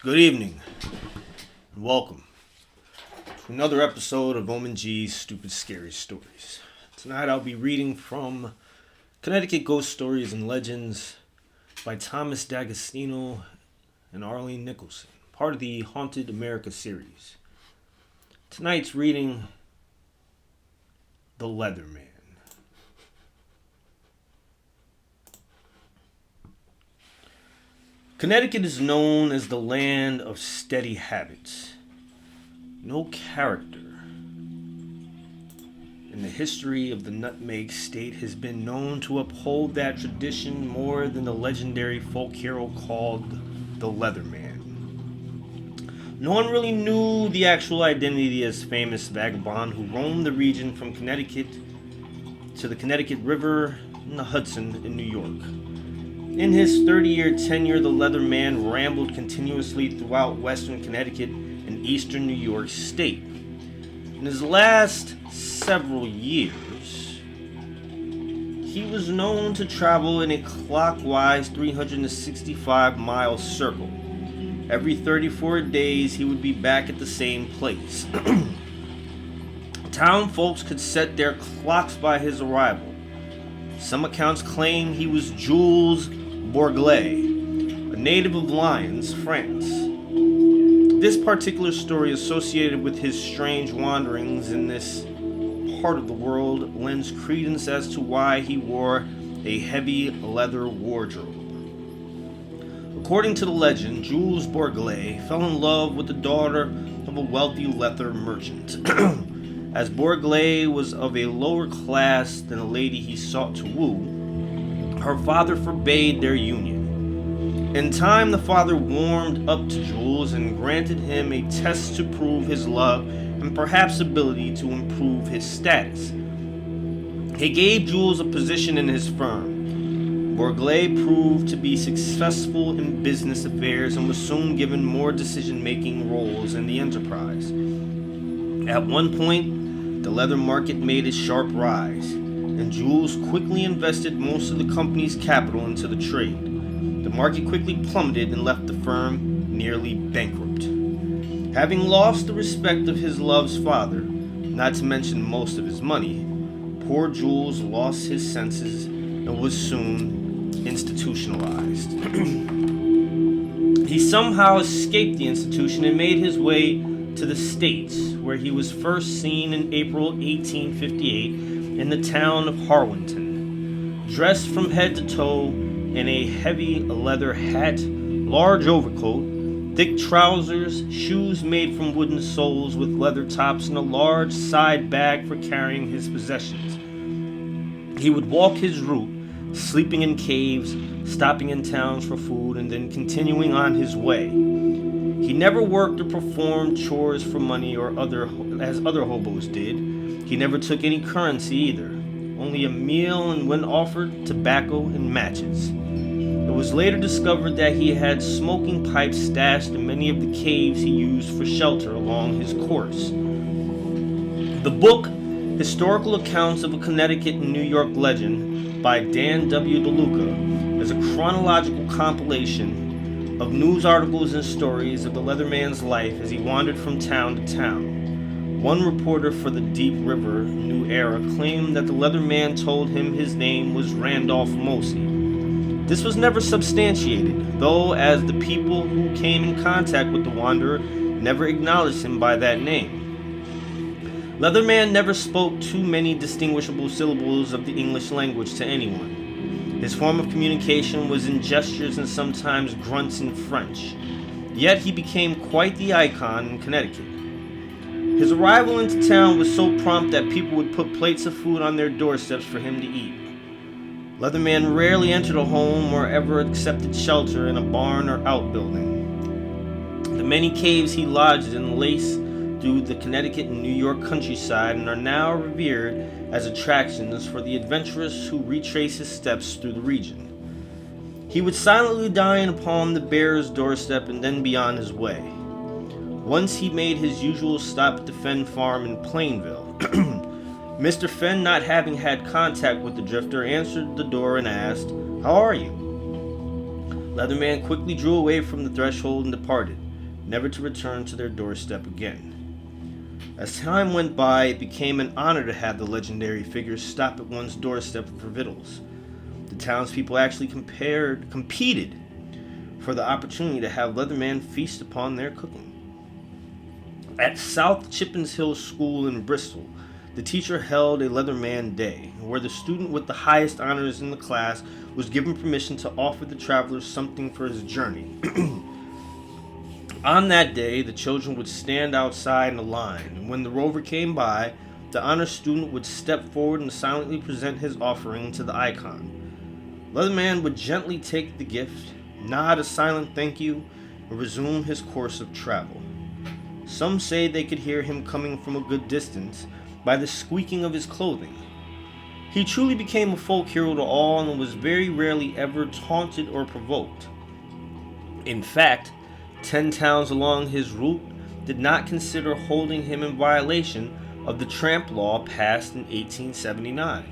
Good evening, and welcome to another episode of OmenG's Stupid Scary Stories. Tonight I'll be reading from Connecticut Ghost Stories and Legends by Thomas D'Agostino and Arlene Nicholson, part of the Haunted America series. Tonight's reading, The Leatherman. Connecticut is known as the land of steady habits. No character in the history of the Nutmeg State has been known to uphold that tradition more than the legendary folk hero called the Leatherman. No one really knew the actual identity of this famous vagabond who roamed the region from Connecticut to the Connecticut River and the Hudson in New York. In his 30-year tenure, the Leatherman rambled continuously throughout western Connecticut and eastern New York State. In his last several years, he was known to travel in a clockwise 365-mile circle. Every 34 days, he would be back at the same place. Town folks could set their clocks by his arrival. Some accounts claim he was Jules Bourglet, a native of Lyons, France. This particular story associated with his strange wanderings in this part of the world lends credence as to why he wore a heavy leather wardrobe. According to the legend, Jules Bourglet fell in love with the daughter of a wealthy leather merchant. As Bourglet was of a lower class than the lady he sought to woo, her father forbade their union. In time, the father warmed up to Jules and granted him a test to prove his love and perhaps ability to improve his status. He gave Jules a position in his firm. Bourglet proved to be successful in business affairs and was soon given more decision-making roles in the enterprise. At one point, the leather market made a sharp rise, and Jules quickly invested most of the company's capital into the trade. The market quickly plummeted and left the firm nearly bankrupt. Having lost the respect of his love's father, not to mention most of his money, poor Jules lost his senses and was soon institutionalized. He somehow escaped the institution and made his way to the States, where he was first seen in April 1858 in the town of Harwinton, dressed from head to toe in a heavy leather hat, large overcoat, thick trousers, shoes made from wooden soles with leather tops, and a large side bag for carrying his possessions. He would walk his route, sleeping in caves, stopping in towns for food, and then continuing on his way. He never worked or performed chores for money or as other hobos did. He never took any currency either, only a meal and, when offered, tobacco and matches. It was later discovered that he had smoking pipes stashed in many of the caves he used for shelter along his course. The book, Historical Accounts of a Connecticut and New York Legend by Dan W. DeLuca, is a chronological compilation of news articles and stories of the Leatherman's life as he wandered from town to town. One reporter for the Deep River New Era claimed that the Leatherman told him his name was Randolph Mosey. This was never substantiated, though, as the people who came in contact with the wanderer never acknowledged him by that name. Leatherman never spoke too many distinguishable syllables of the English language to anyone. His form of communication was in gestures and sometimes grunts in French. Yet he became quite the icon in Connecticut. His arrival into town was so prompt that people would put plates of food on their doorsteps for him to eat. Leatherman rarely entered a home or ever accepted shelter in a barn or outbuilding. The many caves he lodged in laced through the Connecticut and New York countryside and are now revered as attractions for the adventurous who retrace his steps through the region. He would silently dine upon the bearer's doorstep and then be on his way. Once he made his usual stop at the Fenn farm in Plainville. Mr. Fenn, not having had contact with the drifter, answered the door and asked, "How are you?" Leatherman quickly drew away from the threshold and departed. never to return to their doorstep again. As time went by, it became an honor to have the legendary figure stop at one's doorstep for victuals. The townspeople actually competed for the opportunity to have Leatherman feast upon their cooking. At South Chippens Hill School in Bristol, the teacher held a Leatherman Day, where the student with the highest honors in the class was given permission to offer the traveler something for his journey. On that day, the children would stand outside in a line, and when the rover came by, the honor student would step forward and silently present his offering to the icon. Leatherman would gently take the gift, nod a silent thank you, and resume his course of travel. Some say they could hear him coming from a good distance by the squeaking of his clothing. He truly became a folk hero to all and was very rarely ever taunted or provoked. In fact, 10 towns along his route did not consider holding him in violation of the tramp law passed in 1879.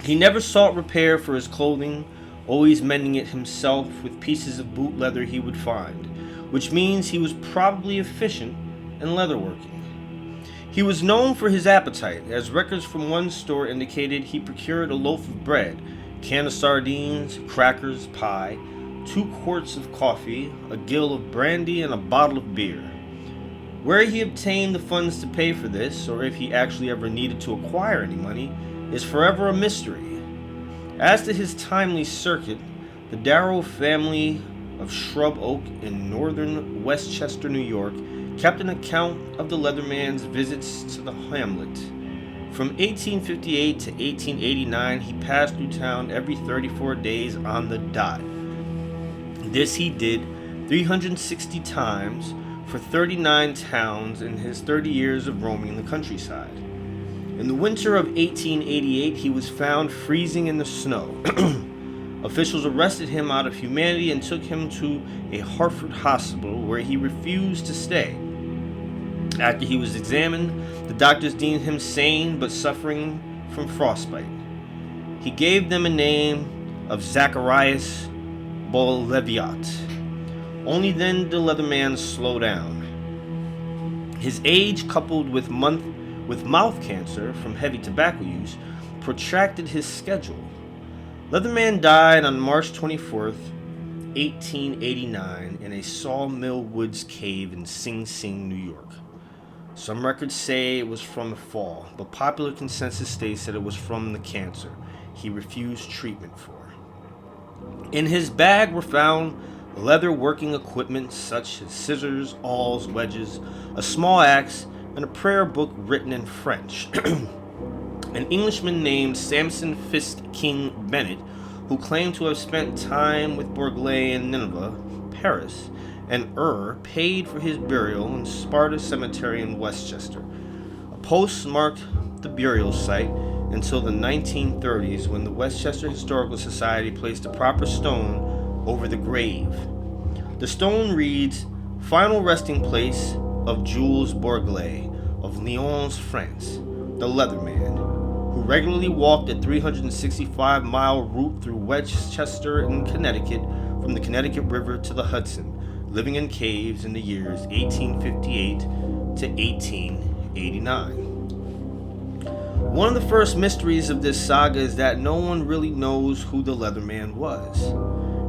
He never sought repair for his clothing, always mending it himself with pieces of boot leather he would find, which means he was probably efficient in leatherworking. He was known for his appetite, as records from one store indicated he procured a loaf of bread, a can of sardines, crackers, pie, 2 quarts of coffee, a gill of brandy, and a bottle of beer. Where he obtained the funds to pay for this, or if he actually ever needed to acquire any money, is forever a mystery. As to his timely circuit, the Darrow family of Shrub Oak in northern Westchester, New York, kept an account of the Leatherman's visits to the hamlet. From 1858 to 1889, he passed through town every 34 days on the dot. This he did 360 times for 39 towns in his 30 years of roaming the countryside. In the winter of 1888, he was found freezing in the snow. Officials arrested him out of humanity and took him to a Hartford hospital where he refused to stay. After he was examined, the doctors deemed him sane but suffering from frostbite. He gave them a name of Zacharias Boleviat. Only then did the Leatherman slow down. His age, coupled with mouth cancer from heavy tobacco use, protracted his schedule. Leatherman died on March 24th, 1889, in a Sawmill Woods cave in Sing Sing, New York. Some records say it was from a fall, but popular consensus states that it was from the cancer he refused treatment for. In his bag were found leather working equipment such as scissors, awls, wedges, a small axe, and a prayer book written in French. An Englishman named Samson Fist King Bennett, who claimed to have spent time with Bourgelat in Nineveh, Paris, and paid for his burial in Sparta Cemetery in Westchester. A post marked the burial site until the 1930s, when the Westchester Historical Society placed a proper stone over the grave. The stone reads, "Final resting place of Jules Bourgelat of Lyons, France, the Leatherman, who regularly walked a 365-mile route through Westchester in Connecticut from the Connecticut River to the Hudson, living in caves in the years 1858 to 1889. One of the first mysteries of this saga is that no one really knows who the Leatherman was.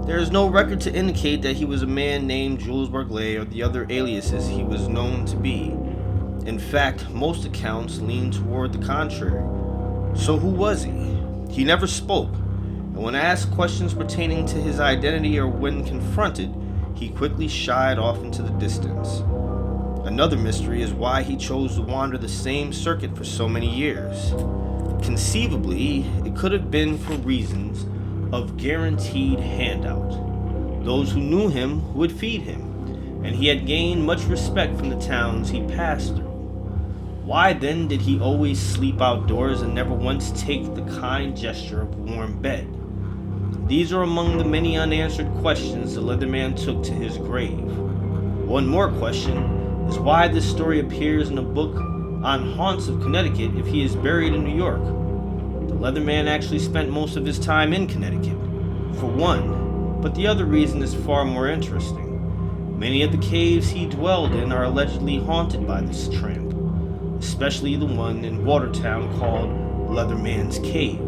There is no record to indicate that he was a man named Jules Bourgelat or the other aliases he was known to be. In fact, most accounts lean toward the contrary. So who was he? He never spoke, and when asked questions pertaining to his identity or when confronted, he quickly shied off into the distance. Another mystery is why he chose to wander the same circuit for so many years. Conceivably, it could have been for reasons of guaranteed handout. Those who knew him would feed him, and he had gained much respect from the towns he passed through. Why then did he always sleep outdoors and never once take the kind gesture of warm bed? These are among the many unanswered questions the Leatherman took to his grave. One more question is why this story appears in a book on haunts of Connecticut if he is buried in New York. The Leatherman actually spent most of his time in Connecticut, for one, but the other reason is far more interesting. Many of the caves he dwelled in are allegedly haunted by this tramp, especially the one in Watertown called Leatherman's Cave.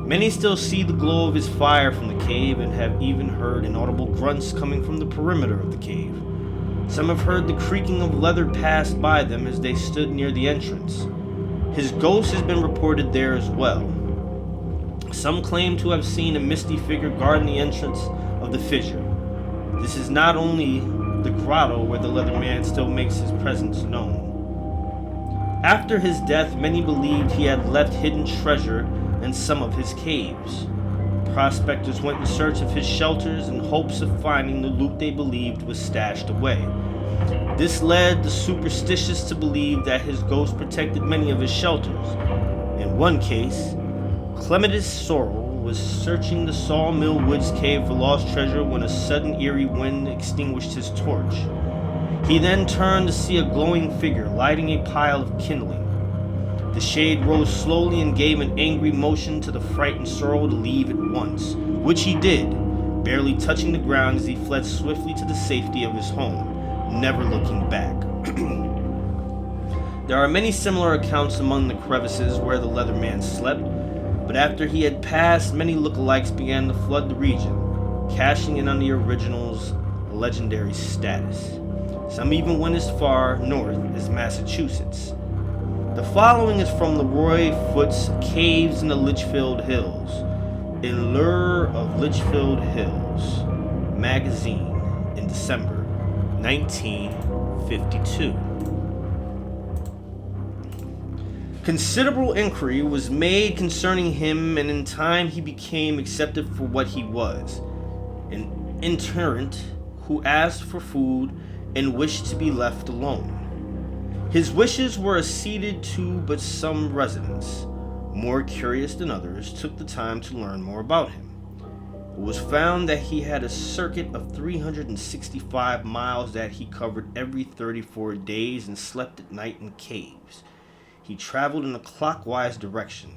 Many still see the glow of his fire from the cave and have even heard inaudible grunts coming from the perimeter of the cave. Some have heard the creaking of leather pass by them as they stood near the entrance. His ghost has been reported there as well. Some claim to have seen a misty figure guarding the entrance of the fissure. This is not only the grotto where the Leatherman still makes his presence known. After his death, many believed he had left hidden treasure in some of his caves. Prospectors went in search of his shelters in hopes of finding the loot they believed was stashed away. This led the superstitious to believe that his ghost protected many of his shelters. In one case, Clematis Sorrel was searching the Sawmill Woods cave for lost treasure when a sudden eerie wind extinguished his torch. He then turned to see a glowing figure lighting a pile of kindling. The shade rose slowly and gave an angry motion to the frightened Sorrel to leave at once, which he did, barely touching the ground as he fled swiftly to the safety of his home, never looking back. There are many similar accounts among the crevices where the Leatherman slept, but after he had passed, many lookalikes began to flood the region, cashing in on the original's legendary status. Some even went as far north as Massachusetts. The following is from Leroy Foote's Caves in the Litchfield Hills, In Lure of Litchfield Hills magazine in December 1952. Considerable inquiry was made concerning him, and in time he became accepted for what he was, an itinerant who asked for food and wished to be left alone. His wishes were acceded to, but some residents, more curious than others, took the time to learn more about him. It was found that he had a circuit of 365 miles that he covered every 34 days and slept at night in caves. He traveled in a clockwise direction,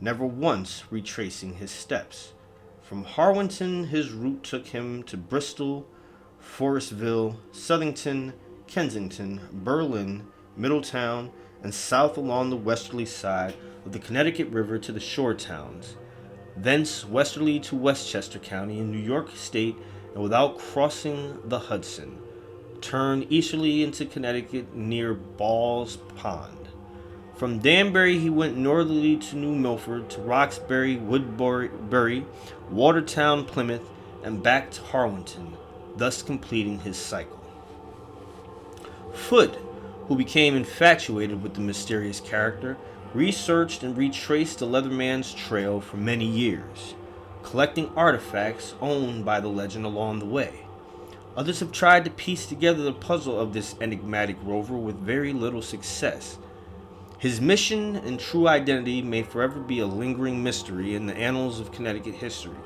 never once retracing his steps. From Harwinton, his route took him to Bristol, Forestville, Southington, Kensington, Berlin, Middletown, and south along the westerly side of the Connecticut River to the shore towns, thence westerly to Westchester County in New York State, and without crossing the Hudson, turned easterly into Connecticut near Ball's Pond. From Danbury he went northerly to New Milford, to Roxbury, Woodbury, Watertown, Plymouth, and back to Harwinton, thus completing his cycle. Foote, who became infatuated with the mysterious character, researched and retraced the Leatherman's trail for many years, collecting artifacts owned by the legend along the way. Others have tried to piece together the puzzle of this enigmatic rover with very little success. His mission and true identity may forever be a lingering mystery in the annals of Connecticut history.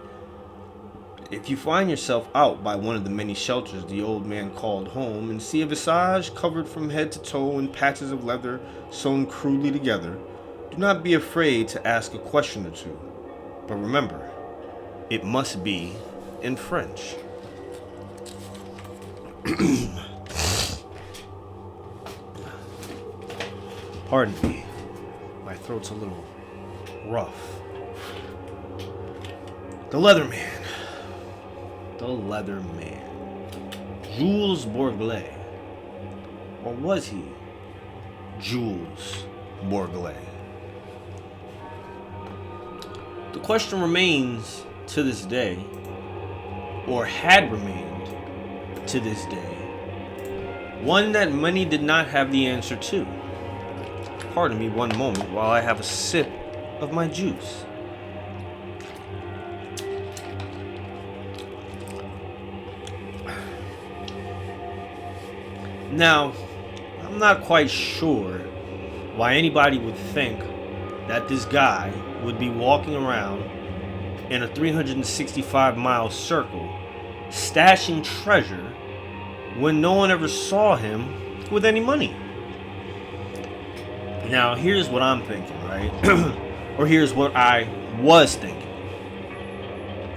If you find yourself out by one of the many shelters the old man called home and see a visage covered from head to toe in patches of leather sewn crudely together, do not be afraid to ask a question or two. But remember, it must be in French. Pardon me, my throat's a little rough. The Leatherman. The Leatherman. Jules Bourglet. Or was he Jules Bourglet? The question remains to this day, or had remained to this day, one that many did not have the answer to. Pardon me one moment while I have a sip of my juice. Now, I'm not quite sure why anybody would think that this guy would be walking around in a 365-mile circle stashing treasure when no one ever saw him with any money. Now, here's what I'm thinking, right? Or here's what I was thinking.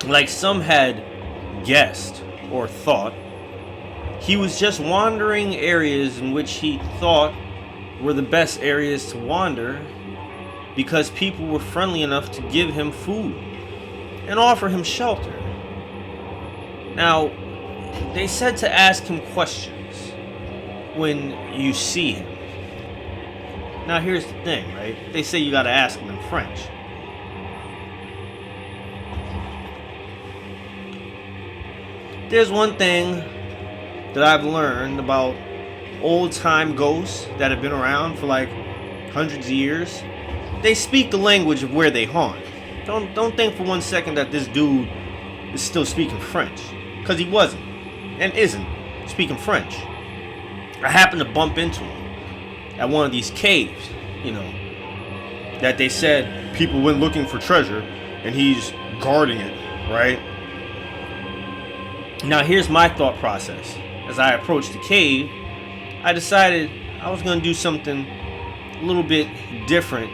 Like some had guessed or thought He was just wandering areas in which he thought were the best areas to wander because people were friendly enough to give him food and offer him shelter. Now, they said to ask him questions when you see him. Now, here's the thing, right? They say you gotta ask him in French. There's one thing that I've learned about old-time ghosts that have been around for like hundreds of years. They speak the language of where they haunt. Don't think for one second that this dude is still speaking French, because he wasn't and isn't speaking French. I happened to bump into him at one of these caves, that they said people went looking for treasure and he's guarding it, right? Now here's my thought process. As I approached the cave, I decided I was going to do something a little bit different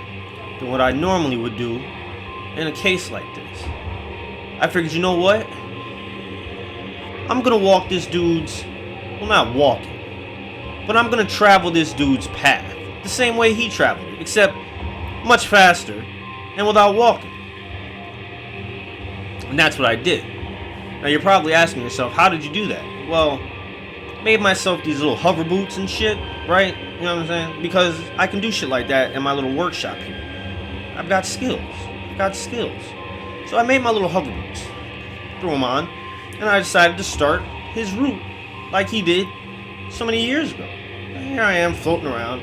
than what I normally would do in a case like this. I figured, you know what? I'm going to walk this dude's, well, not walking, but I'm going to travel this dude's path the same way he traveled it, except much faster and without walking. And that's what I did. Now you're probably asking yourself, how did you do that? Well, made myself these little hover boots and shit, right? You know what I'm saying? Because I can do shit like that in my little workshop here. I've got skills. So I made my little hover boots, threw them on, and I decided to start his route like he did so many years ago. And here I am floating around.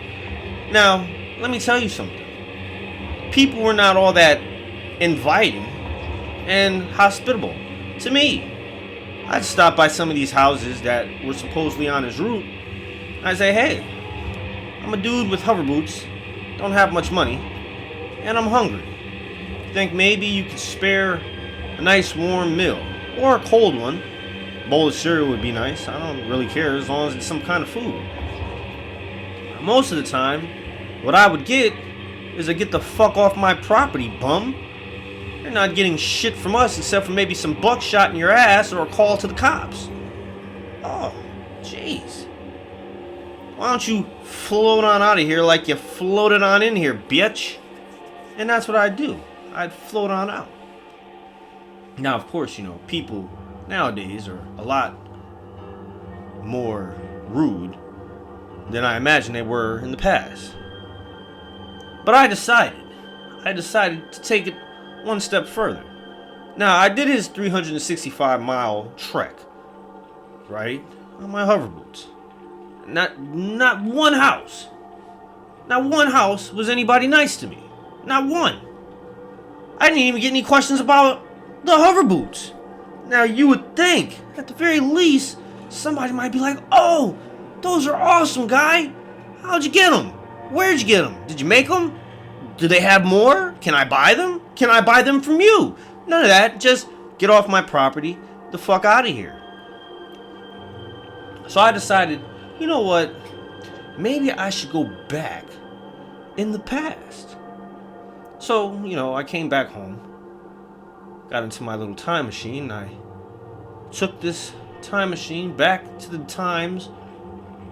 Now, let me tell you something. People were not all that inviting and hospitable to me. I'd stop by some of these houses that were supposedly on his route. I'd say, hey, I'm a dude with hover boots, don't have much money, and I'm hungry. Think maybe you could spare a nice warm meal, or a cold one. A bowl of cereal would be nice. I don't really care as long as it's some kind of food. Most of the time, what I would get is a get the fuck off my property, bum. You're not getting shit from us except for maybe some buckshot in your ass or a call to the cops. Oh, jeez. Why don't you float on out of here like you floated on in here, bitch? And that's what I'd do. I'd float on out. Now, of course, people nowadays are a lot more rude than I imagine they were in the past. But I decided to take it one step further. Now, I did his 365-mile trek, right, on my hover boots. Not one house was anybody nice to me. Not one. I didn't even get any questions about the hover boots. Now, you would think, at the very least, somebody might be like, oh, those are awesome, guy. How'd you get them? Where'd you get them? Did you make them? Do they have more? Can I buy them? Can I buy them from you? None of that. Just get off my property. The fuck out of here. So I decided, you know what? Maybe I should go back in the past. So, I came back home. Got into my little time machine. I took this time machine back to the times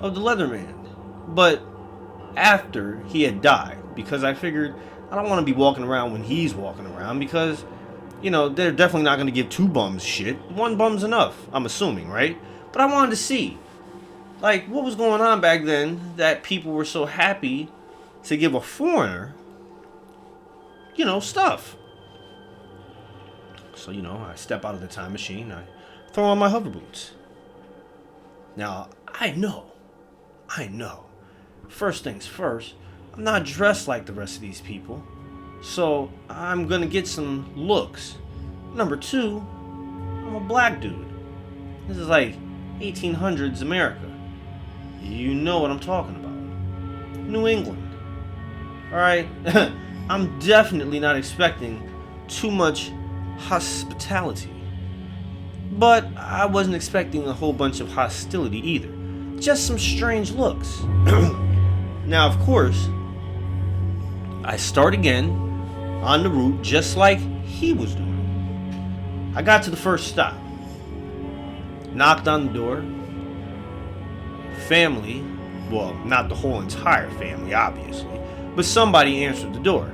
of the Leatherman. But after he had died. Because I figured I don't want to be walking around when he's walking around, because they're definitely not going to give two bums shit. One bum's enough, I'm assuming, right? But I wanted to see like what was going on back then that people were so happy to give a foreigner stuff. So I step out of the time machine, I throw on my hover boots. Now I know first things first, I'm not dressed like the rest of these people, so I'm gonna get some looks. Number two, I'm a black dude. This is like 1800s America. You know what I'm talking about. New England. Alright? I'm definitely not expecting too much hospitality. But I wasn't expecting a whole bunch of hostility either. Just some strange looks. Now, of course, I start again on the route just like he was doing. I got to the first stop. Knocked on the door. family, well, not the whole entire family, obviously, but somebody answered the door.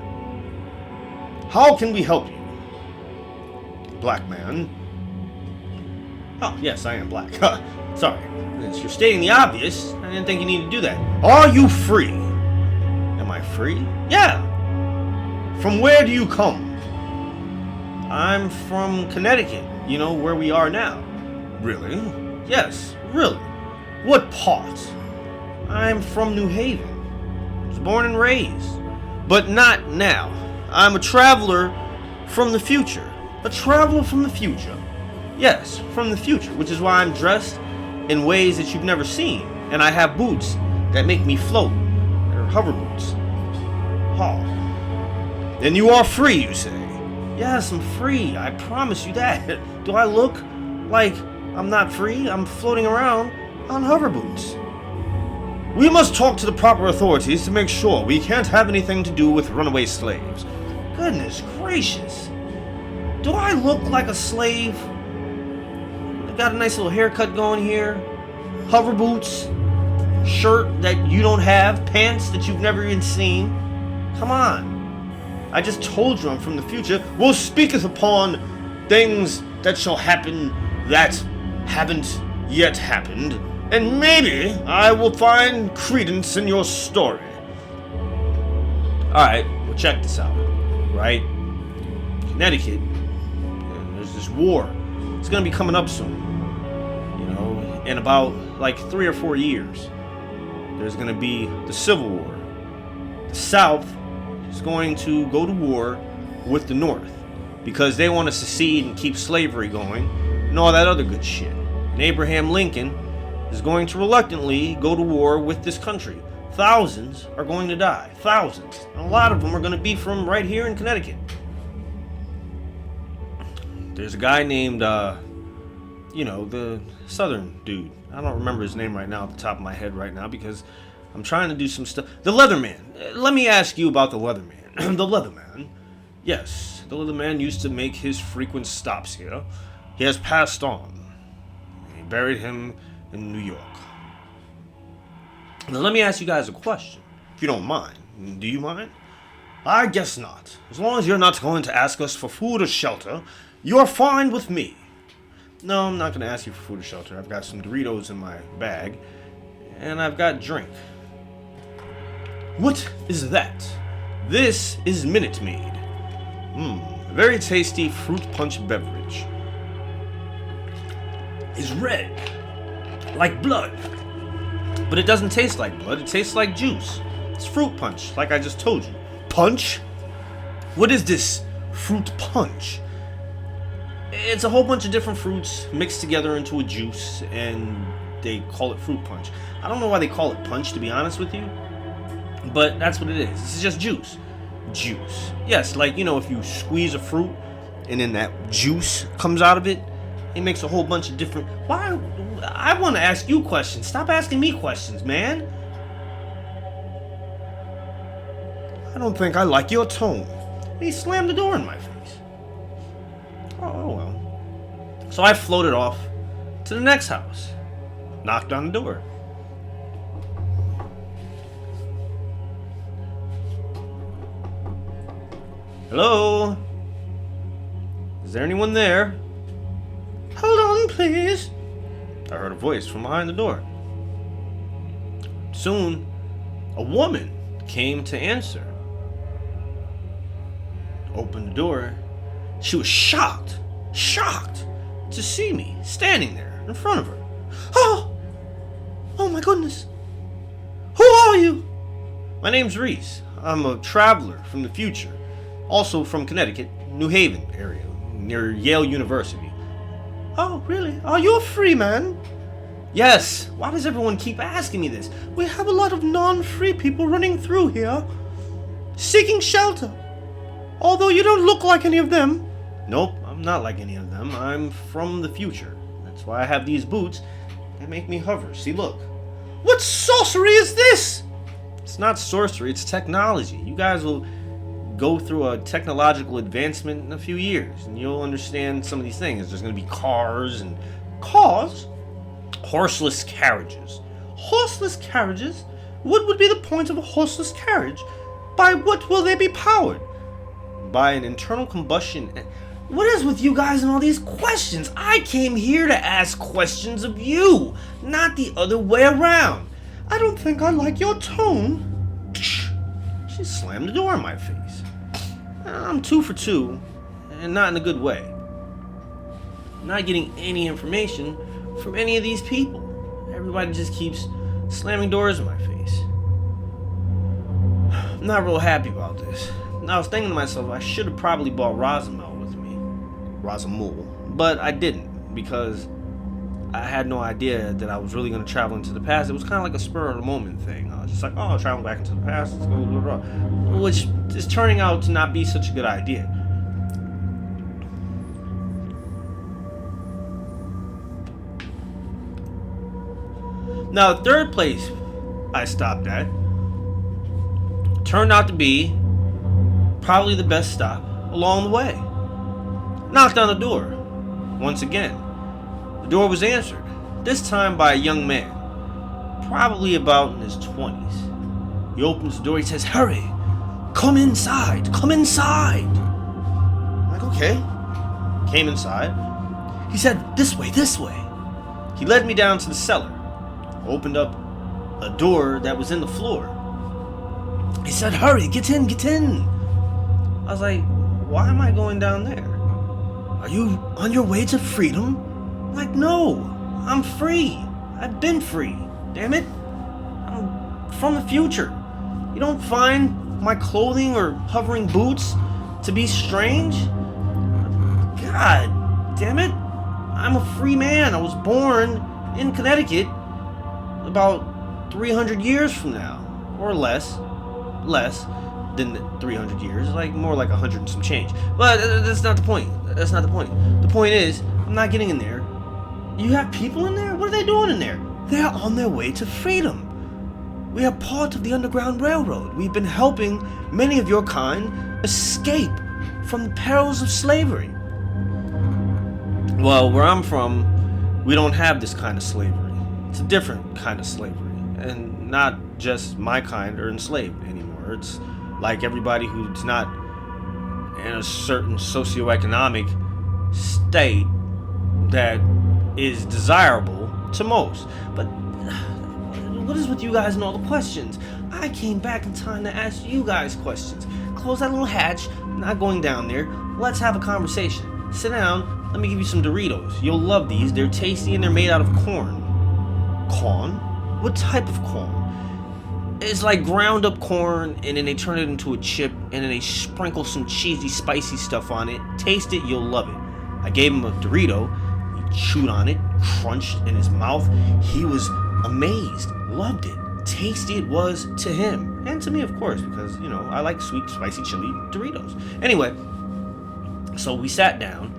How can we help you? Black man. Oh, yes, I am black. Sorry. Since you're stating the obvious, I didn't think you needed to do that. Are you free? Am I free? Yeah. From where do you come? I'm from Connecticut, you know, where we are now. Really? Yes, really. What part? I'm from New Haven. I was born and raised. But not now. I'm a traveler from the future. A traveler from the future. Yes, from the future, which is why I'm dressed in ways that you've never seen. And I have boots that make me float. They're hover boots. Oh. Then you are free, you say? Yes, I'm free. I promise you that. Do I look like I'm not free? I'm floating around on hover boots. We must talk to the proper authorities to make sure we can't have anything to do with runaway slaves. Goodness gracious. Do I look like a slave? I've got a nice little haircut going here. Hover boots. Shirt that you don't have. Pants that you've never even seen. Come on. I just told you I'm from the future. We'll speaketh upon things that shall happen that haven't yet happened, and maybe I will find credence in your story. Alright, well check this out, right? Connecticut, there's this war. It's gonna be coming up soon. You know, in about like 3 or 4 years. There's gonna be the Civil War. The South is going to go to war with the North because they want to secede and keep slavery going and all that other good shit. And Abraham Lincoln is going to reluctantly go to war with this country. Thousands are going to die. Thousands. And a lot of them are going to be from right here in Connecticut. There's a guy named, the southern dude. I don't remember his name right now off the top of my head right now because I'm trying to do some stuff. The Leatherman. Let me ask you about the Leatherman. The Leatherman. Yes, the Leatherman used to make his frequent stops here. He has passed on. They buried him in New York. Now let me ask you guys a question, if you don't mind. Do you mind? I guess not. As long as you're not going to ask us for food or shelter, you're fine with me. No, I'm not going to ask you for food or shelter. I've got some Doritos in my bag, and I've got drink. What is that? This is Minute Maid. A very tasty fruit punch beverage. It's red, like blood. But it doesn't taste like blood, it tastes like juice. It's fruit punch, like I just told you. Punch? What is this fruit punch? It's a whole bunch of different fruits mixed together into a juice, and they call it fruit punch. I don't know why they call it punch, to be honest with you. But that's what it is. This is just juice. Juice. Yes, like, if you squeeze a fruit and then that juice comes out of it, it makes a whole bunch of different... Why? I want to ask you questions. Stop asking me questions, man. I don't think I like your tone. He slammed the door in my face. Oh, well. So I floated off to the next house. Knocked on the door. Hello? Is there anyone there? Hold on, please. I heard a voice from behind the door. Soon, a woman came to answer. Opened the door. She was shocked to see me standing there in front of her. Oh my goodness. Who are you? My name's Reese. I'm a traveler from the future. Also from Connecticut, New Haven area, near Yale University. Oh, really? Are you a free man? Yes. Why does everyone keep asking me this? We have a lot of non-free people running through here, seeking shelter. Although you don't look like any of them. Nope, I'm not like any of them. I'm from the future. That's why I have these boots that make me hover. See, look. What sorcery is this? It's not sorcery, it's technology. You guys will go through a technological advancement in a few years, and you'll understand some of these things. There's going to be cars and... Cars? Horseless carriages. Horseless carriages? What would be the point of a horseless carriage? By what will they be powered? By an internal combustion. What is with you guys and all these questions? I came here to ask questions of you, not the other way around. I don't think I like your tone. She slammed the door in my face. I'm 2 for 2, and not in a good way. Not getting any information from any of these people. Everybody just keeps slamming doors in my face. I'm not real happy about this. And I was thinking to myself, I should have probably brought Rosamel with me. Rosamul. But I didn't, because I had no idea that I was really going to travel into the past. It was kind of like a spur of the moment thing. I was just like, oh, travel back into the past, let's go, blah, blah, blah. Which is turning out to not be such a good idea. Now, the third place I stopped at turned out to be probably the best stop along the way. Knocked on the door. Once again, the door was answered, this time by a young man, probably about in his 20s. He opens the door, he says, hurry, come inside, come inside. I'm like, okay. Came inside. He said, this way, this way. He led me down to the cellar. Opened up a door that was in the floor. He said, hurry, get in, get in. I was like, why am I going down there? Are you on your way to freedom? I'm like, no, I'm free. I've been free. Damn it. I'm from the future. You don't find my clothing or hovering boots to be strange? God damn it. I'm a free man. I was born in Connecticut about 300 years from now, or less than 300 years, like more like 100 and some change. But that's not the point. That's not the point. The point is, I'm not getting in there. You have people in there? What are they doing in there? They're on their way to freedom. We are part of the Underground Railroad. We've been helping many of your kind escape from the perils of slavery. Well, where I'm from, we don't have this kind of slavery. It's a different kind of slavery, and not just my kind are enslaved anymore. It's like everybody who's not in a certain socioeconomic state that is desirable to most. But what is with you guys and all the questions? I came back in time to ask you guys questions. Close that little hatch, not going down there. Let's have a conversation. Sit down, let me give you some Doritos. You'll love these. They're tasty and they're made out of corn. Corn? What type of corn? It's like ground up corn, and then they turn it into a chip, and then they sprinkle some cheesy, spicy stuff on it. Taste it, you'll love it. I gave him a Dorito. He chewed on it, crunched in his mouth. He was amazed, loved it. Tasty it was to him, and to me, of course, because, you know, I like sweet, spicy, chili Doritos. Anyway, so we sat down.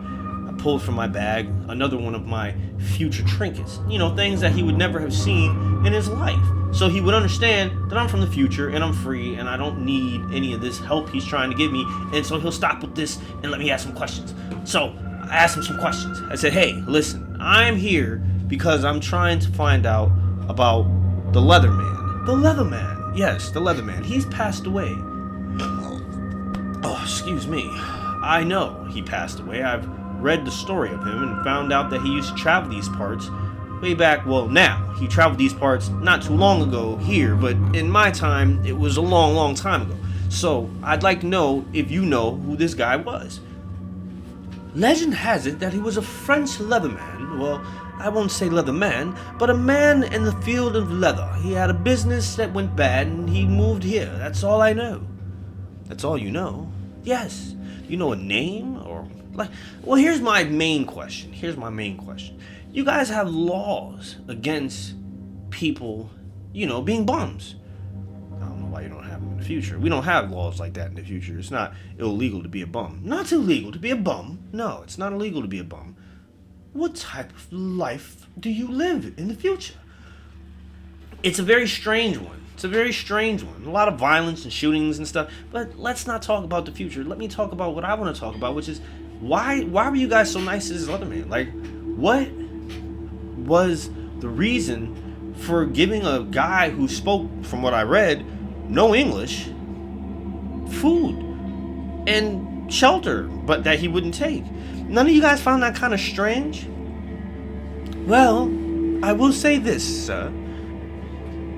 Pulled from my bag another one of my future trinkets. You know, things that he would never have seen in his life. So he would understand that I'm from the future and I'm free and I don't need any of this help he's trying to give me. And so he'll stop with this and let me ask him questions. So I asked him some questions. I said, hey, listen, I'm here because I'm trying to find out about the Leatherman. The Leatherman. Yes, the Leatherman. He's passed away. Oh, excuse me. I know he passed away. I've read the story of him and found out that he used to travel these parts way back. Well, now he traveled these parts not too long ago here, but in my time it was a long time ago. So I'd like to know if you know who this guy was. Legend has it that he was a French leatherman. Well, I won't say leatherman, but a man in the field of leather. He had a business that went bad and he moved here. That's all I know. That's all you know? Yes. You know a name or like? Well, here's my main question. You guys have laws against people, you know, being bums. I don't know why you don't have them in the future. We don't have laws like that in the future. It's not illegal to be a bum. Not illegal to be a bum. No, it's not illegal to be a bum. What type of life do you live in the future? It's a very strange one. A lot of violence and shootings and stuff. But let's not talk about the future. Let me talk about what I want to talk about, which is why were you guys so nice to this other man? Like, what was the reason for giving a guy who spoke, from what I read, no English, food and shelter, but that he wouldn't take. None of you guys found that kind of strange? Well, I will say this, sir.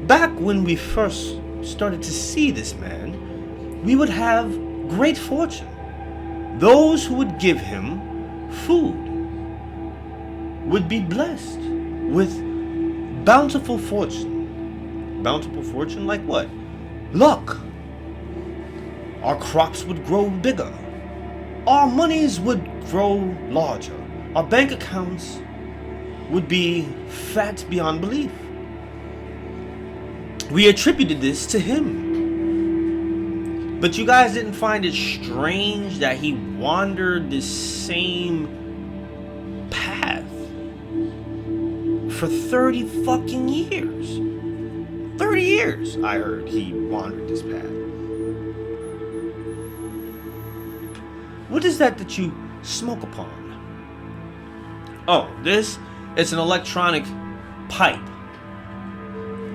Back when we first started to see this man, we would have great fortune. Those who would give him food would be blessed with bountiful fortune. Bountiful fortune like what? Luck. Our crops would grow bigger. Our monies would grow larger. Our bank accounts would be fat beyond belief. We attributed this to him. But you guys didn't find it strange that he wandered this same path for 30 fucking years. 30 years, I heard he wandered this path. What is that you smoke upon? Oh, it's an electronic pipe.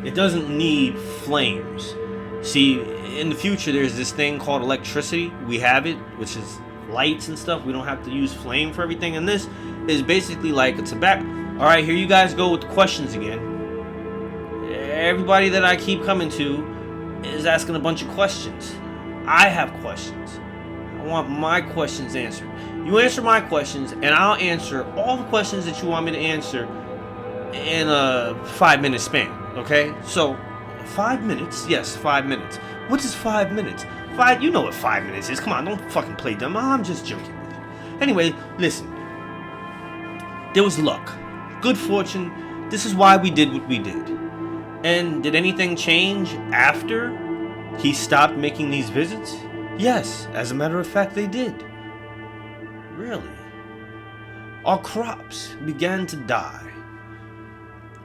It doesn't need flames. See, in the future, there's this thing called electricity. We have it, which is lights and stuff. We don't have to use flame for everything. And this is basically like a tobacco. All right, here you guys go with the questions again. Everybody that I keep coming to is asking a bunch of questions. I have questions. I want my questions answered. You answer my questions, and I'll answer all the questions that you want me to answer in a 5-minute span. Okay? So, 5 minutes? Yes, 5 minutes. What is 5 minutes? You know what 5 minutes is. Come on, don't fucking play dumb. I'm just joking with you. Anyway, listen. There was luck. Good fortune. This is why we did what we did. And did anything change after he stopped making these visits? Yes, as a matter of fact, they did. Really? Our crops began to die.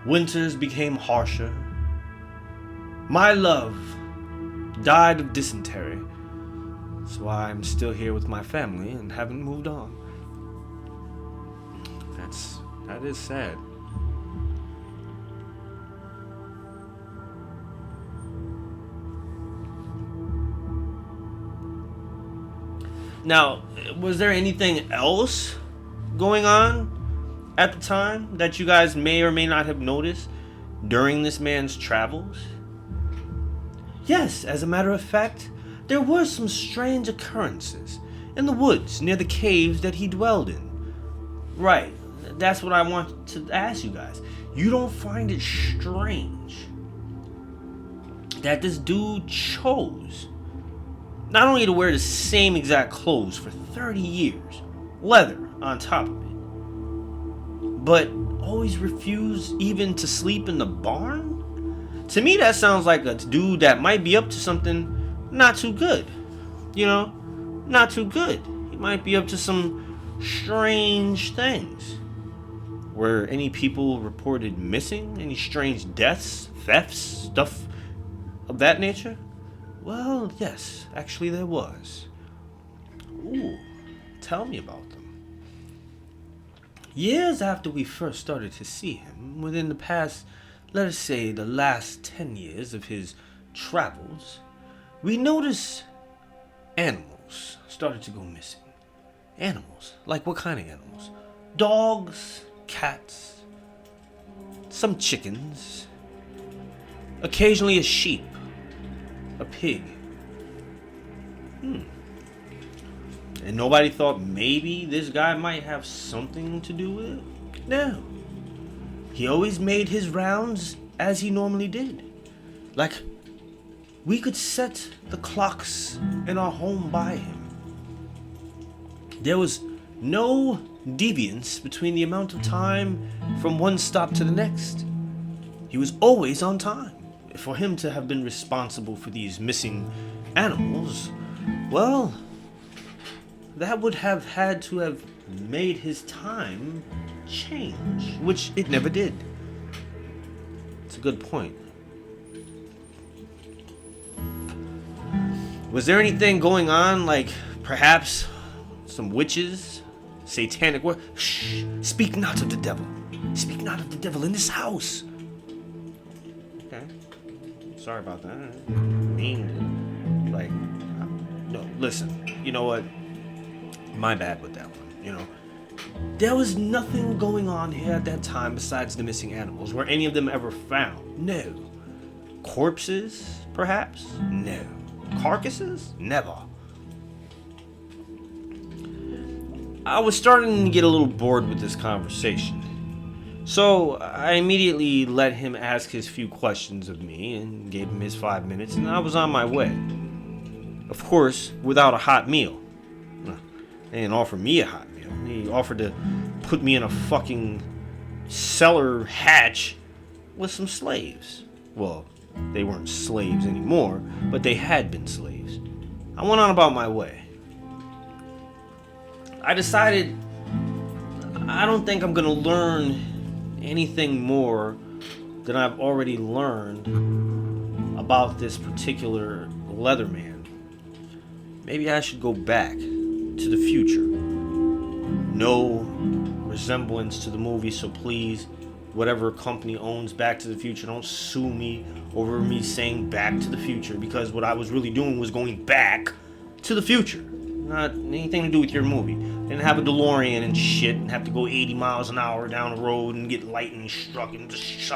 Winters became harsher. My love died of dysentery. That's why I'm still here with my family and haven't moved on. That is sad. Now, was there anything else going on at the time that you guys may or may not have noticed during this man's travels? Yes, as a matter of fact, there were some strange occurrences in the woods near the caves that he dwelled in. Right, that's what I want to ask you guys. You don't find it strange that this dude chose not only to wear the same exact clothes for 30 years, leather on top of it, but always refused even to sleep in the barn? To me, that sounds like a dude that might be up to something not too good. You know, not too good. He might be up to some strange things. Were any people reported missing? Any strange deaths, thefts, stuff of that nature? Well, yes, actually there was. Ooh, tell me about them. Years after we first started to see him, within the past, let us say the last 10 years of his travels, we noticed animals started to go missing. Animals? Like what kind of animals? Dogs, cats, some chickens, occasionally a sheep, a pig. And nobody thought maybe this guy might have something to do with it? No. He always made his rounds as he normally did. Like, we could set the clocks in our home by him. There was no deviance between the amount of time from one stop to the next. He was always on time. For him to have been responsible for these missing animals, well, that would have had to have made his time change, which it never did. It's a good point. Was there anything going on, like perhaps some witches, satanic work? Shh! Speak not of the devil. Speak not of the devil in this house. Okay. Sorry about that. I didn't mean to, like, no, listen. You know what? My bad with that one, you know. There was nothing going on here at that time besides the missing animals. Were any of them ever found? No. Corpses, perhaps? No. Carcasses? Never. I was starting to get a little bored with this conversation. So I immediately let him ask his few questions of me and gave him his 5 minutes, and I was on my way. Of course, without a hot meal. They didn't offer me a hot meal. He offered to put me in a fucking cellar hatch with some slaves. Well, they weren't slaves anymore, but they had been slaves. I went on about my way. I decided I don't think I'm gonna learn anything more than I've already learned about this particular Leatherman. Maybe I should go back to the future. No resemblance to the movie, so please, whatever company owns Back to the Future, don't sue me over me saying Back to the Future, because what I was really doing was going back to the future. Not anything to do with your movie. Didn't have a DeLorean and shit and have to go 80 miles an hour down the road and get lightning struck and just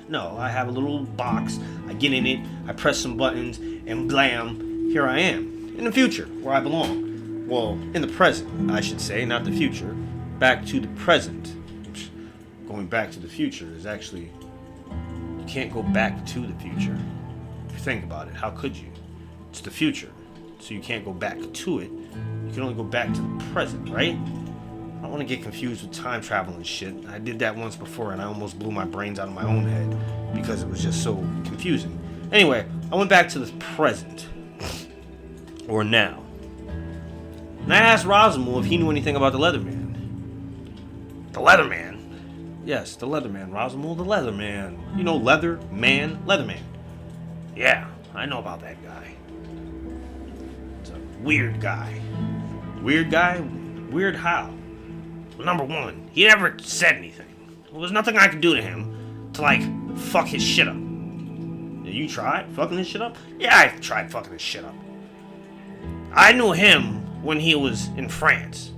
no, I have a little box, I get in it, I press some buttons, and blam, here I am. In the future, where I belong. Well, in the present, I should say, not the future. Back to the present. Going back to the future is actually, you can't go back to the future. If you think about it, how could you? It's the future, so you can't go back to it. You can only go back to the present, right? I don't want to get confused with time travel and shit. I did that once before and I almost blew my brains out of my own head because it was just so confusing. Anyway, I went back to the present. Or now. And I asked Roswell if he knew anything about the Leatherman. The Leatherman? Yes, the Leatherman. Roswell, the Leatherman. You know, Leatherman? Leatherman. Yeah, I know about that guy. It's a weird guy. Weird guy? Weird how? Well, number one, he never said anything. There was nothing I could do to him to, like, fuck his shit up. You tried fucking his shit up? Yeah, I tried fucking his shit up. I knew him when he was in France.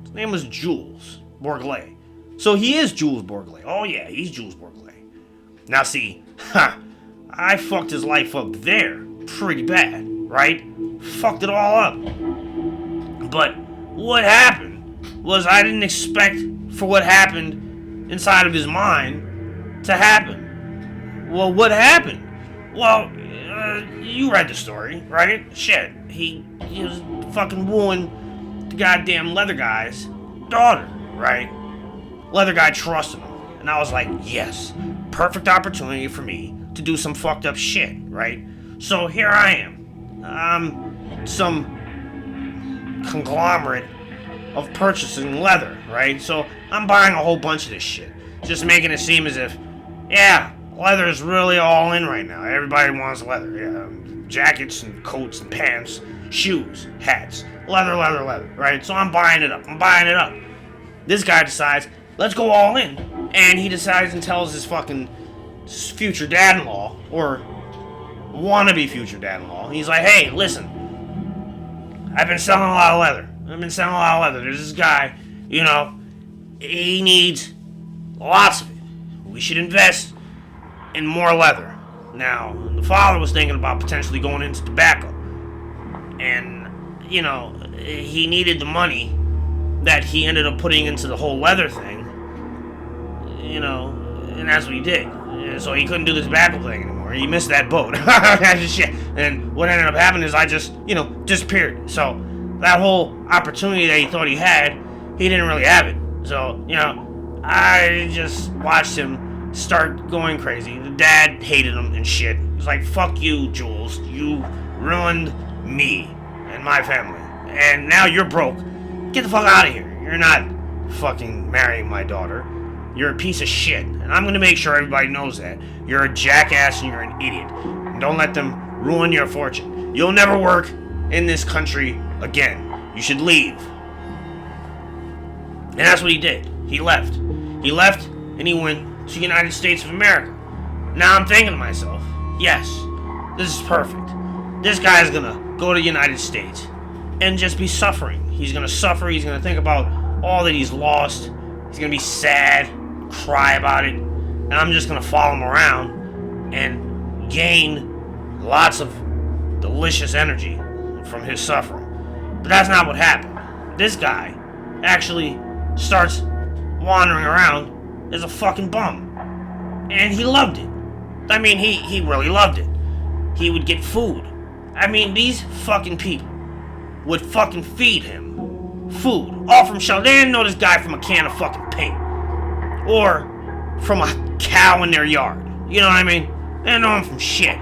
His name was Jules Bourglet. So he is Jules Bourglet. Oh yeah, he's Jules Bourglet. Now see, I fucked his life up there pretty bad, right? Fucked it all up. But what happened was I didn't expect for what happened inside of his mind to happen. Well, what happened? Well, you read the story, right? Shit, he was fucking wooing the goddamn leather guy's daughter, right? Leather guy trusted him, and I was like, yes, perfect opportunity for me to do some fucked up shit, right? So here I am. I'm some conglomerate of purchasing leather, right? So I'm buying a whole bunch of this shit, just making it seem as if, yeah, leather is really all in right now. Everybody wants leather. Yeah, jackets and coats and pants, shoes, hats, leather, right? So I'm buying it up. This guy decides, let's go all in. And he decides and tells his fucking future dad-in-law, or wannabe future dad-in-law, he's like, hey, listen, I've been selling a lot of leather. There's this guy, you know, he needs lots of it. We should invest in more leather. Now, the father was thinking about potentially going into tobacco. And, you know, he needed the money that he ended up putting into the whole leather thing. You know, and that's what he did. So he couldn't do the tobacco thing anymore. He missed that boat. And what ended up happening is I just, you know, disappeared. So that whole opportunity that he thought he had, he didn't really have it. So, you know, I just watched him start going crazy. The dad hated him and shit. He was like, fuck you, Jules. You ruined me and my family. And now you're broke. Get the fuck out of here. You're not fucking marrying my daughter. You're a piece of shit. And I'm gonna make sure everybody knows that. You're a jackass and you're an idiot. And don't let them ruin your fortune. You'll never work in this country again. You should leave. And that's what he did. He left. And he went to the United States of America. Now I'm thinking to myself, yes, this is perfect. This guy's gonna go to the United States and just be suffering. He's gonna suffer, he's gonna think about all that he's lost, he's gonna be sad, cry about it, and I'm just gonna follow him around and gain lots of delicious energy from his suffering. But that's not what happened. This guy actually starts wandering around as a fucking bum. And he loved it. I mean, he really loved it. He would get food. I mean, these fucking people would fucking feed him food. All from shelter. They didn't know this guy from a can of fucking paint. Or from a cow in their yard. You know what I mean? They didn't know him from shit.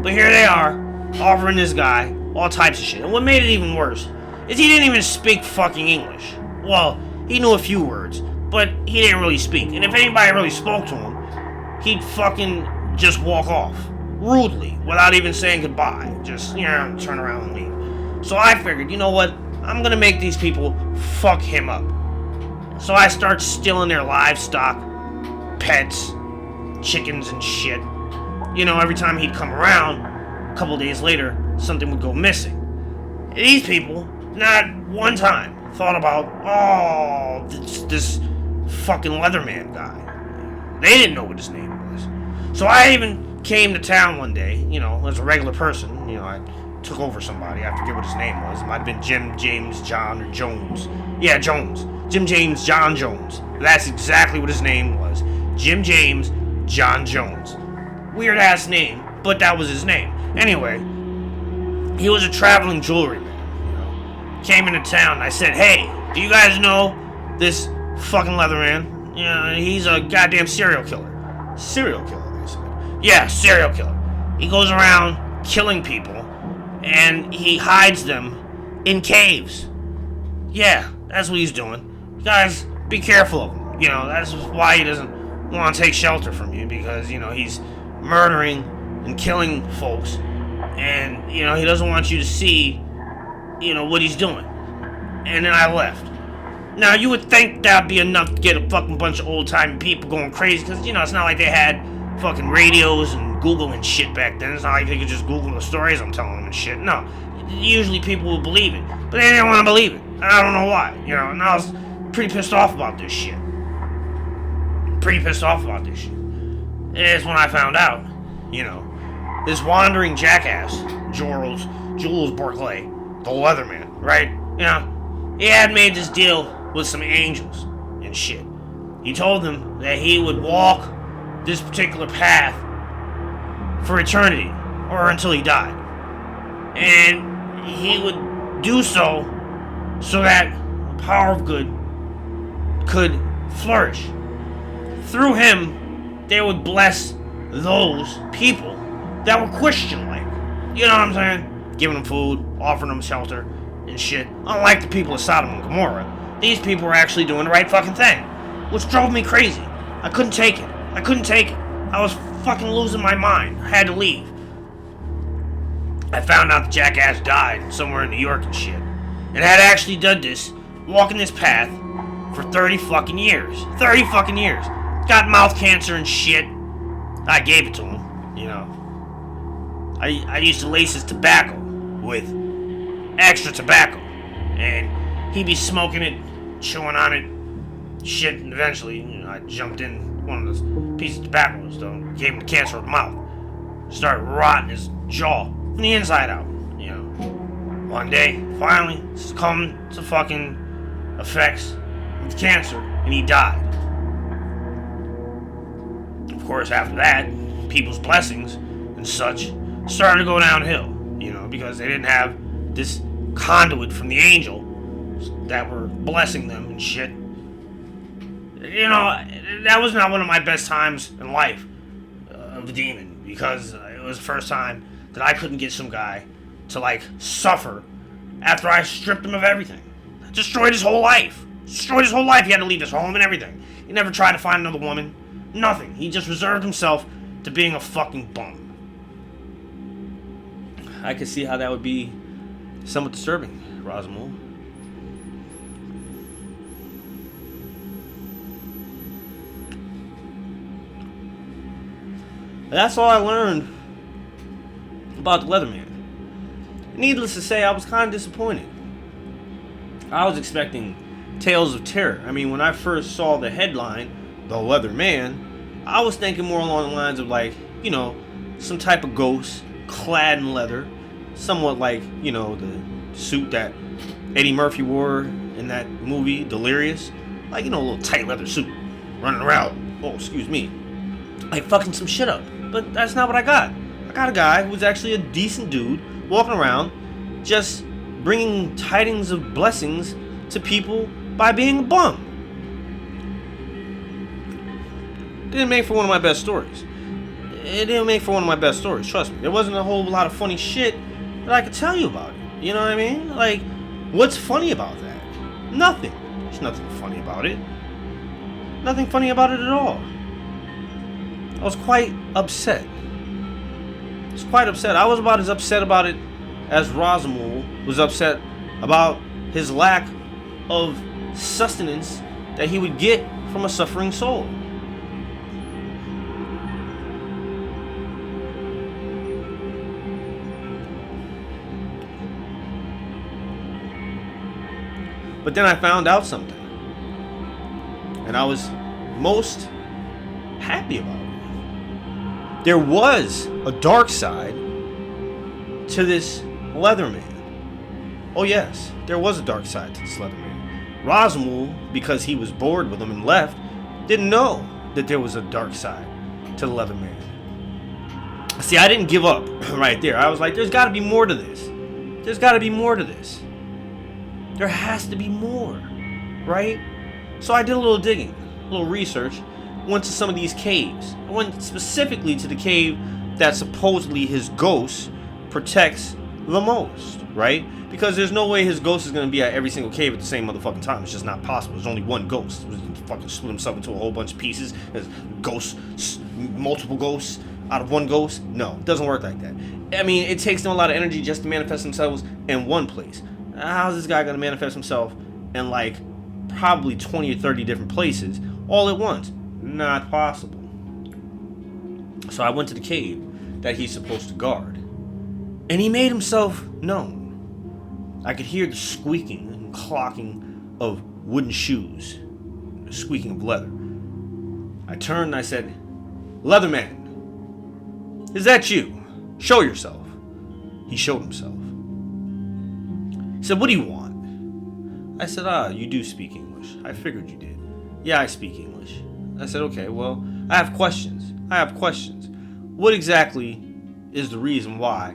But here they are, offering this guy all types of shit. And what made it even worse is he didn't even speak fucking English. Well, he knew a few words, but he didn't really speak. And if anybody really spoke to him, he'd fucking just walk off. Rudely, without even saying goodbye. Just, turn around and leave. So I figured, you know what? I'm gonna make these people fuck him up. So I start stealing their livestock, pets, chickens and shit. Every time he'd come around, a couple days later, something would go missing. These people, not one time, thought about, this fucking Leatherman guy. They didn't know what his name was. So I even came to town one day, as a regular person. I took over somebody. I forget what his name was. It might have been Jim, James, John, or Jones. Yeah, Jones. Jim, James, John Jones. That's exactly what his name was. Jim, James, John Jones. Weird ass name, but that was his name. Anyway, he was a traveling jewelry man. Came into town and I said, hey, do you guys know this fucking Leatherman? He's a goddamn serial killer. Serial killer, they said. Yeah, serial killer. He goes around killing people and he hides them in caves. Yeah, that's what he's doing. You guys, be careful of him. That's why he doesn't want to take shelter from you, because, he's murdering and killing folks, and, he doesn't want you to see, what he's doing. And then I left. Now, you would think that'd be enough to get a fucking bunch of old-time people going crazy, because, it's not like they had fucking radios and Google and shit back then. It's not like they could just Google the stories I'm telling them and shit. No. Usually people would believe it, but they didn't want to believe it. And I don't know why, and I was pretty pissed off about this shit. It's when I found out, this wandering jackass, Jules Berkeley, the Leatherman, right? He had made this deal with some angels and shit. He told them that he would walk this particular path for eternity, or until he died. And he would do so that the power of good could flourish. Through him, they would bless those people that were Christian-like. You know what I'm saying? Giving them food, offering them shelter, and shit. Unlike the people of Sodom and Gomorrah, these people were actually doing the right fucking thing. Which drove me crazy. I couldn't take it. I was fucking losing my mind. I had to leave. I found out the jackass died somewhere in New York and shit. And had actually done this, walking this path, for 30 fucking years. 30 fucking years. Got mouth cancer and shit. I gave it to him, I used to lace his tobacco with extra tobacco. And he'd be smoking it, chewing on it, shit, and eventually, I jumped in one of those pieces of tobacco, gave him the cancer of the mouth. Started rotting his jaw from the inside out, One day, finally, succumbed to fucking effects of the cancer, and he died. Of course, after that, people's blessings and such started to go downhill, because they didn't have this conduit from the angel that were blessing them and shit. That was not one of my best times in life of the demon, because it was the first time that I couldn't get some guy to, suffer after I stripped him of everything. I destroyed his whole life. He had to leave his home and everything. He never tried to find another woman. Nothing. He just reserved himself to being a fucking bum. I could see how that would be somewhat disturbing, Rosamund. That's all I learned about the Leatherman. Needless to say, I was kind of disappointed. I was expecting tales of terror. I mean, when I first saw the headline, The Leatherman, I was thinking more along the lines of like, some type of ghost clad in leather, somewhat like, the suit that Eddie Murphy wore in that movie, Delirious. Like, a little tight leather suit, running around, like fucking some shit up. But that's not what I got. I got a guy who's actually a decent dude, walking around, just bringing tidings of blessings to people by being a bum. Didn't make for one of my best stories. Trust me. There wasn't a whole lot of funny shit that I could tell you about it. You know what I mean? Like, what's funny about that? Nothing. There's nothing funny about it. Nothing funny about it at all. I was quite upset. I was about as upset about it as Rosimul was upset about his lack of sustenance that he would get from a suffering soul. But then I found out something, and I was most happy about it. There was a dark side to this Leatherman. Oh yes, there was a dark side to this Leatherman. Rosimul, because he was bored with him and left, didn't know that there was a dark side to the Leatherman. See, I didn't give up right there. I was like, there's got to be more to this. There has to be more, right? So I did a little digging, a little research, went to some of these caves. I went specifically to the cave that supposedly his ghost protects the most, right? Because there's no way his ghost is going to be at every single cave at the same motherfucking time. It's just not possible. There's only one ghost. He fucking split himself into a whole bunch of pieces. There's ghosts, multiple ghosts out of one ghost. No, it doesn't work like that. I mean, it takes them a lot of energy just to manifest themselves in one place. How's this guy going to manifest himself in like probably 20 or 30 different places all at once? Not possible. So I went to the cave that he's supposed to guard, and he made himself known. I could hear the squeaking and clocking of wooden shoes, the squeaking of leather. I turned and I said, "Leatherman, is that you? Show yourself." He showed himself. He said, "What do you want?" I said, "You do speak English. I figured you did." "Yeah, I speak English." I said, "Okay, well, I have questions. What exactly is the reason why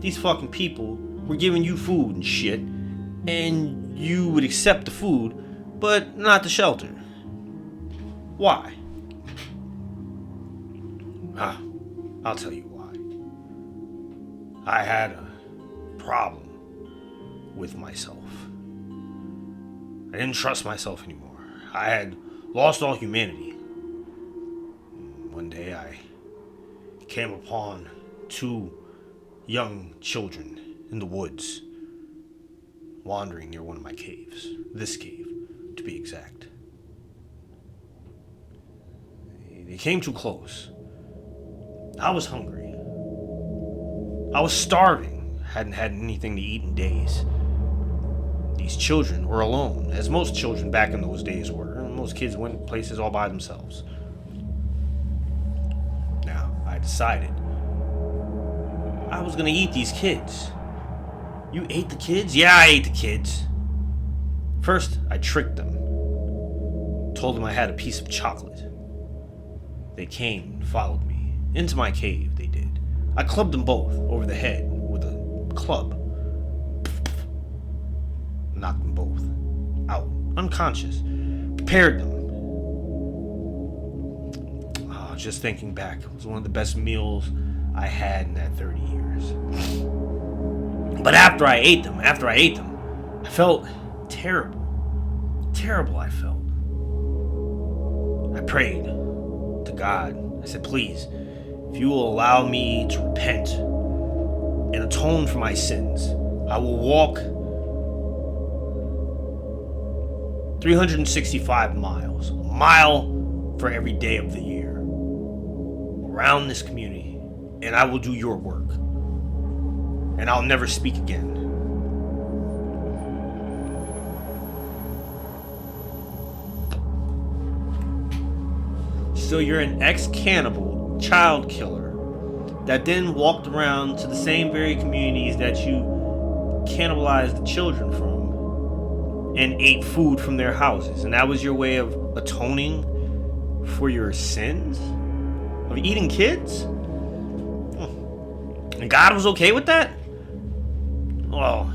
these fucking people were giving you food and shit, and you would accept the food, but not the shelter? Why?" I'll tell you why. I had a problem with myself. I didn't trust myself anymore. I had lost all humanity. One day I came upon two young children in the woods, wandering near one of my caves. This cave, to be exact. They came too close. I was hungry. I was starving. Hadn't had anything to eat in days. These children were alone, as most children back in those days were. Most kids went places all by themselves. Now, I decided I was gonna eat these kids. "You ate the kids?" "Yeah, I ate the kids." First, I tricked them. Told them I had a piece of chocolate. They came and followed me. Into my cave, they did. I clubbed them both over the head with a club. Knocked them both out, unconscious. Prepared them. Just thinking back, it was one of the best meals I had in that 30 years. But after I ate them, I felt terrible. Terrible I felt. I prayed to God. I said, "Please, if you will allow me to repent and atone for my sins, I will walk 365 miles, a mile for every day of the year. around this community, and I will do your work. And I'll never speak again. So you're an ex-cannibal, child killer, that then walked around to the same very communities that you cannibalized the children from and ate food from their houses. And that was your way of atoning for your sins? Of eating kids? And God was okay with that? Well,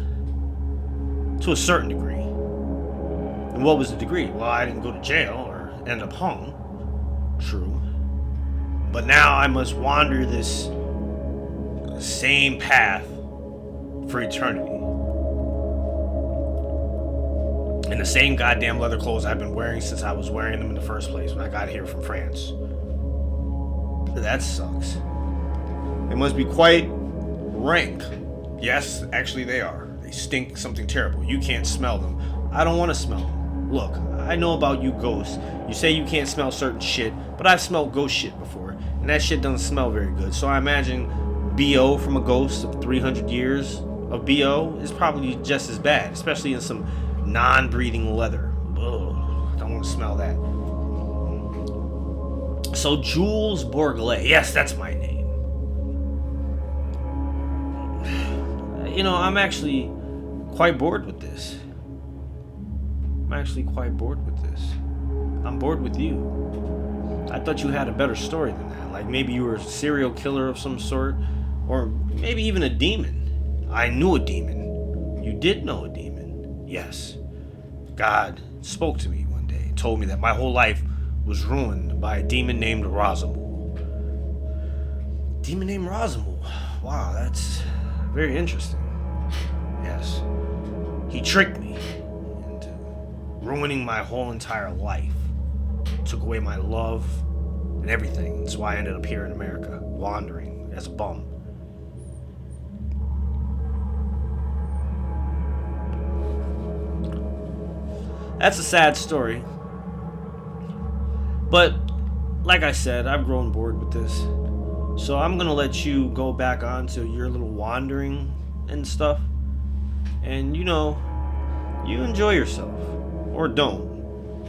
to a certain degree. And what was the degree? Well, I didn't go to jail or end up hung. True. But now I must wander this same path for eternity. In the same goddamn leather clothes I've been wearing since I was wearing them in the first place when I got here from France. That sucks. They must be quite rank. Yes, actually they are. They stink something terrible. You can't smell them. I don't want to smell them. Look, I know about you ghosts. You say you can't smell certain shit, but I've smelled ghost shit before, and that shit doesn't smell very good. So I imagine BO from a ghost of 300 years of BO is probably just as bad, especially in some non-breathing leather. Ugh, I don't want to smell that. So Jules Bourgelat, yes, that's my name. You know, I'm actually quite bored with this. I'm bored with you. I thought you had a better story than that. Like maybe you were a serial killer of some sort, or maybe even a demon. I knew a demon. You did know a demon. Yes. God spoke to me one day and told me that my whole life was ruined by a demon named Rosamul. Demon named Rosamul. Wow, that's very interesting. Yes. He tricked me into ruining my whole entire life. Took away my love and everything. That's why I ended up here in America, wandering as a bum. That's a sad story. But, like I said, I've grown bored with this. So I'm going to let you go back onto your little wandering and stuff. And, you know, you enjoy yourself. Or don't.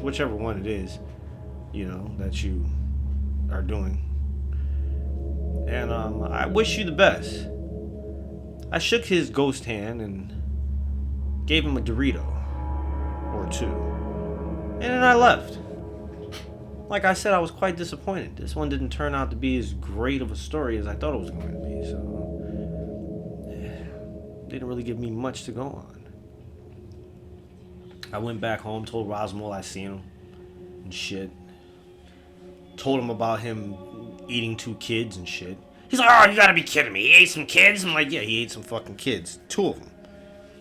Whichever one it is, you know, that you are doing. And I wish you the best. I shook his ghost hand and gave him a Dorito. Or two. And then I left. Like I said, I was quite disappointed. This one didn't turn out to be as great of a story as I thought it was going to be, so didn't really give me much to go on. I went back home, told Rosmal I seen him and shit. Told him about him eating 2 kids and shit. He's like, oh, you gotta be kidding me. He ate some kids? I'm like, yeah, he ate some fucking kids. 2 of them.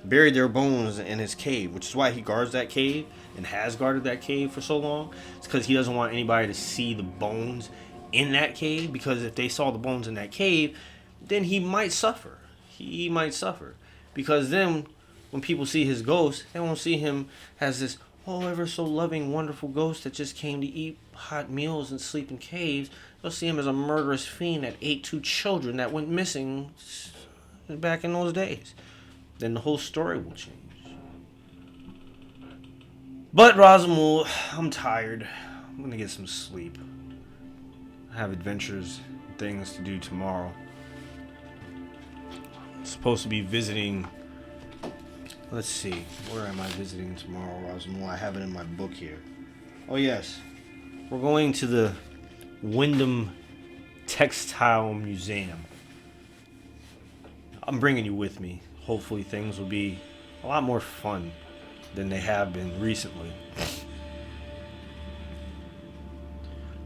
Buried their bones in his cave, which is why he guards that cave and has guarded that cave for so long. It's because he doesn't want anybody to see the bones in that cave, because if they saw the bones in that cave, then he might suffer. He might suffer. Because then when people see his ghost, they won't see him as this, oh, ever so loving, wonderful ghost that just came to eat hot meals and sleep in caves. They'll see him as a murderous fiend that ate 2 children that went missing back in those days. Then the whole story will change. But Rosamul, I'm tired. I'm gonna get some sleep. I have adventures and things to do tomorrow. I'm supposed to be visiting. Let's see, where am I visiting tomorrow, Rosamul? I have it in my book here. Oh yes, we're going to the Wyndham Textile Museum. I'm bringing you with me. Hopefully things will be a lot more fun than they have been recently.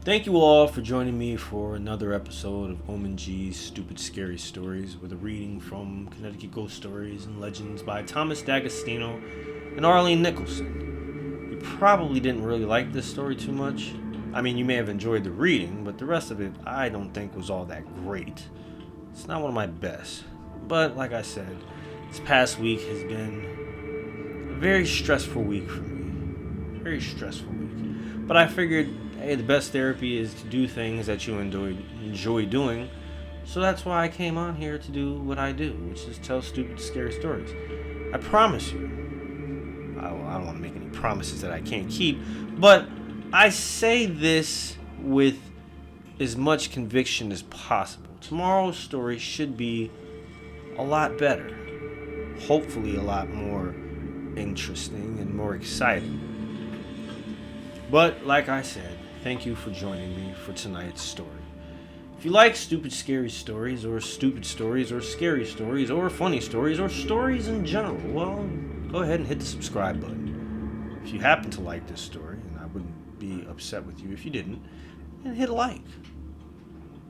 Thank you all for joining me for another episode of OmenG's Stupid Scary Stories, with a reading from Connecticut Ghost Stories and Legends by Thomas D'Agostino and Arlene Nicholson. You probably didn't really like this story too much. I mean, you may have enjoyed the reading, but the rest of it I don't think was all that great. It's not one of my best. But like I said, this past week has been a very stressful week for me. Very stressful week. But I figured, hey, the best therapy is to do things that you enjoy doing. So that's why I came on here to do what I do, which is tell stupid, scary stories. I promise you, I don't want to make any promises that I can't keep, but I say this with as much conviction as possible. Tomorrow's story should be a lot better. Hopefully a lot more interesting and more exciting. But like I said, thank you for joining me for tonight's story. If you like stupid scary stories or scary stories or funny stories or stories in general, well, go ahead and hit the subscribe button. If you happen to like this story, and I wouldn't be upset with you if you didn't, then hit a like.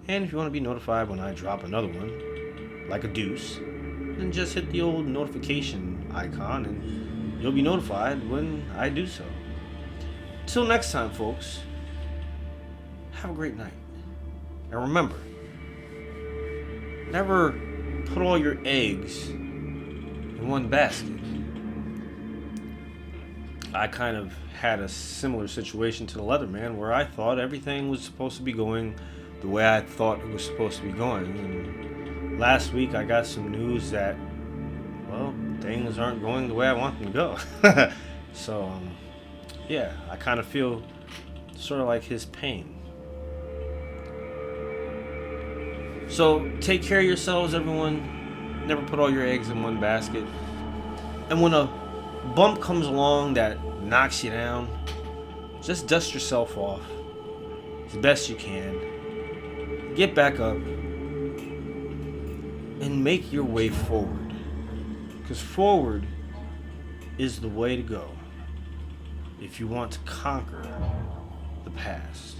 And if you want to be notified when I drop another one, like a deuce, then just hit the old notification icon and you'll be notified when I do so. Till next time, folks, have a great night. And remember, never put all your eggs in one basket. I kind of had a similar situation to the Leatherman where I thought everything was supposed to be going the way I thought it was supposed to be going. And last week I got some news that, well, things aren't going the way I want them to go. So, yeah, I kind of feel sort of like his pain. So take care of yourselves, everyone. Never put all your eggs in one basket. And when a bump comes along that knocks you down, just dust yourself off as best you can. Get back up and make your way forward. Because forward is the way to go if you want to conquer the past.